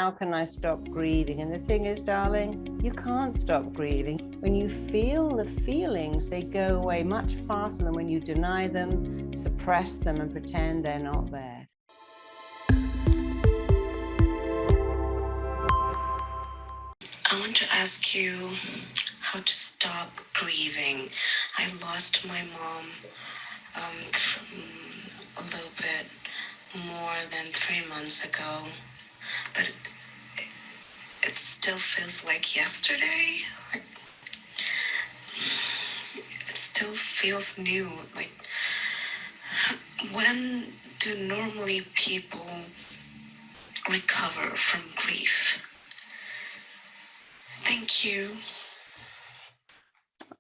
how can I stop grieving? And the thing is, darling, you can't stop grieving. When you feel the feelings, they go away much faster than when you deny them, suppress them, and pretend they're not there. I want to ask you how to stop grieving. I lost my mom a little bit more than 3 months ago, but it still feels like yesterday. Like, it still feels new. Like, when do normally people recover from grief? Thank you.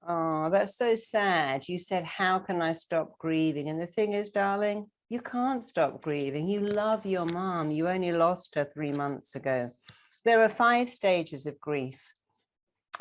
Oh, that's so sad. You said, how can I stop grieving? And the thing is, darling, you can't stop grieving. You love your mom. You only lost her 3 months ago. There are 5 stages of grief.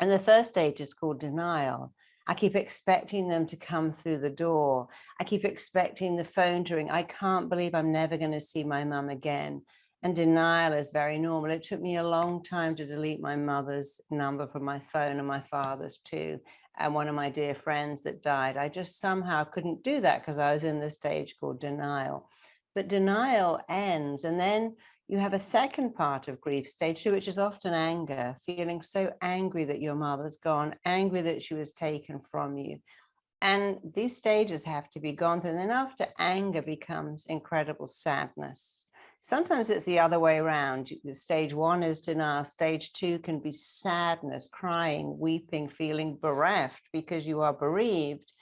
And the first stage is called denial. I keep expecting them to come through the door. I keep expecting the phone to ring. I can't believe I'm never going to see my mum again. And denial is very normal. It took me a long time to delete my mother's number from my phone and my father's too. And one of my dear friends that died, I just somehow couldn't do that because I was in the stage called denial. But denial ends, and then you have a second part of grief, stage 2, which is often anger, feeling so angry that your mother's gone, angry that she was taken from you. And these stages have to be gone through. And then after anger becomes incredible sadness. Sometimes it's the other way around. Stage 1 is denial. Stage 2 can be sadness, crying, weeping, feeling bereft because you are bereaved.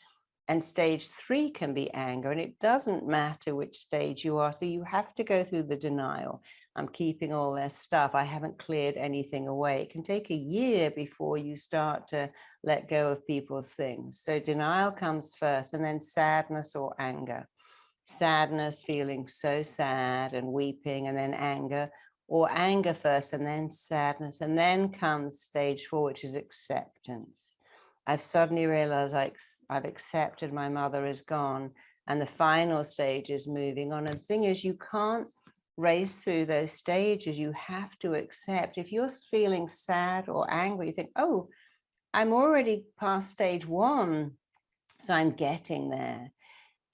And stage 3 can be anger, and it doesn't matter which stage you are. So you have to go through the denial. I'm keeping all their stuff. I haven't cleared anything away. It can take a year before you start to let go of people's things. So denial comes first, and then sadness or anger. Sadness, feeling so sad and weeping, and then anger, or anger first and then sadness. And then comes stage 4, which is acceptance. I've suddenly realized I've accepted my mother is gone, and the final stage is moving on. And the thing is, you can't race through those stages. You have to accept. If you're feeling sad or angry, you think, oh, I'm already past stage 1, so I'm getting there.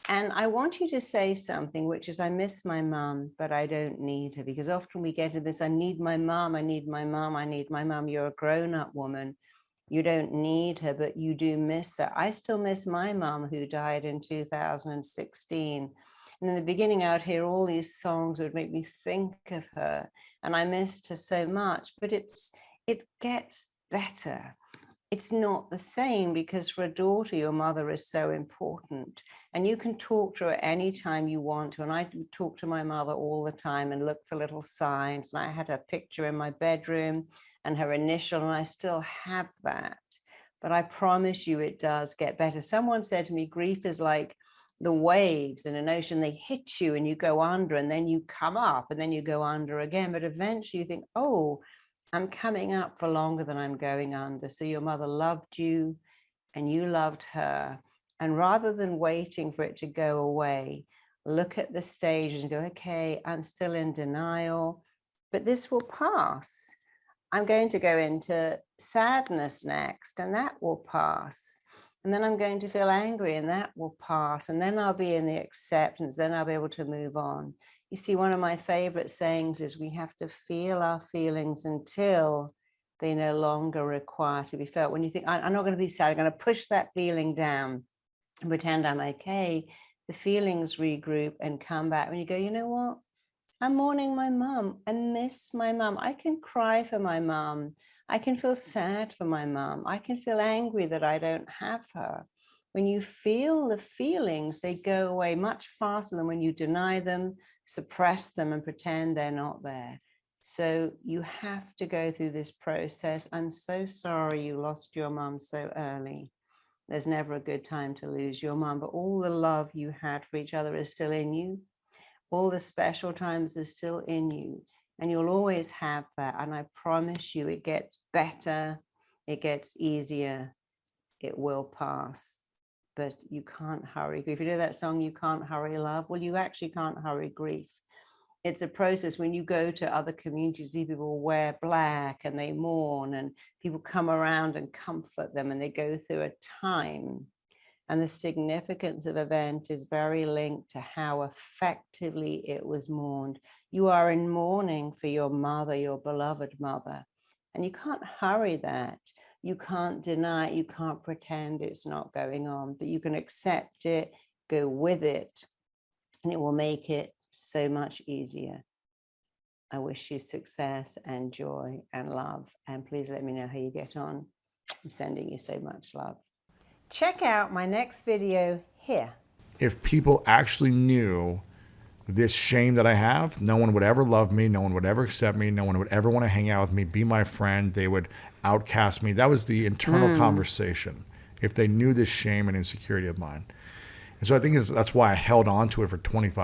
And I want you to say something, which is, I miss my mom, but I don't need her. Because often we get into this, I need my mom, I need my mom, I need my mom. You're a grown-up woman. You don't need her, but you do miss her. I still miss my mom, who died in 2016. And in the beginning, I would hear all these songs that would make me think of her. And I missed her so much, but it gets better. It's not the same, because for a daughter, your mother is so important, and you can talk to her anytime you want to. And I talk to my mother all the time and look for little signs. And I had a picture in my bedroom and her initial, and I still have that. But I promise you, it does get better. Someone said to me, grief is like the waves in an ocean. They hit you and you go under, and then you come up, and then you go under again. But eventually you think, oh, I'm coming up for longer than I'm going under. So your mother loved you and you loved her. And rather than waiting for it to go away, look at the stages and go, okay, I'm still in denial, but this will pass. I'm going to go into sadness next, and that will pass. And then I'm going to feel angry, and that will pass. And then I'll be in the acceptance. Then I'll be able to move on. You see, one of my favorite sayings is, we have to feel our feelings until they no longer require to be felt. When you think, I'm not going to be sad, I'm going to push that feeling down and pretend I'm okay, the feelings regroup and come back. When you go, you know what? I'm mourning my mum. I miss my mum. I can cry for my mum. I can feel sad for my mum. I can feel angry that I don't have her. When you feel the feelings, they go away much faster than when you deny them, suppress them, and pretend they're not there. So you have to go through this process. I'm so sorry you lost your mum so early. There's never a good time to lose your mum, but all the love you had for each other is still in you. All the special times are still in you, and you'll always have that. And I promise you, it gets better, it gets easier, it will pass. But you can't hurry grief. If you do that song, You Can't Hurry Love, well, you actually can't hurry grief. It's a process. When you go to other communities, see people wear black and they mourn, and people come around and comfort them, and they go through a time. And the significance of event is very linked to how effectively it was mourned. You are in mourning for your mother, your beloved mother, and you can't hurry that. You can't deny it. You can't pretend it's not going on, but you can accept it, go with it, and it will make it so much easier. I wish you success and joy and love, and please let me know how you get on. I'm sending you so much love. Check out my next video here. If people actually knew this shame that I have, no one would ever love me, no one would ever accept me, no one would ever want to hang out with me, be my friend, they would outcast me. That was the internal conversation, if they knew this shame and insecurity of mine. And so I think that's why I held on to it for 25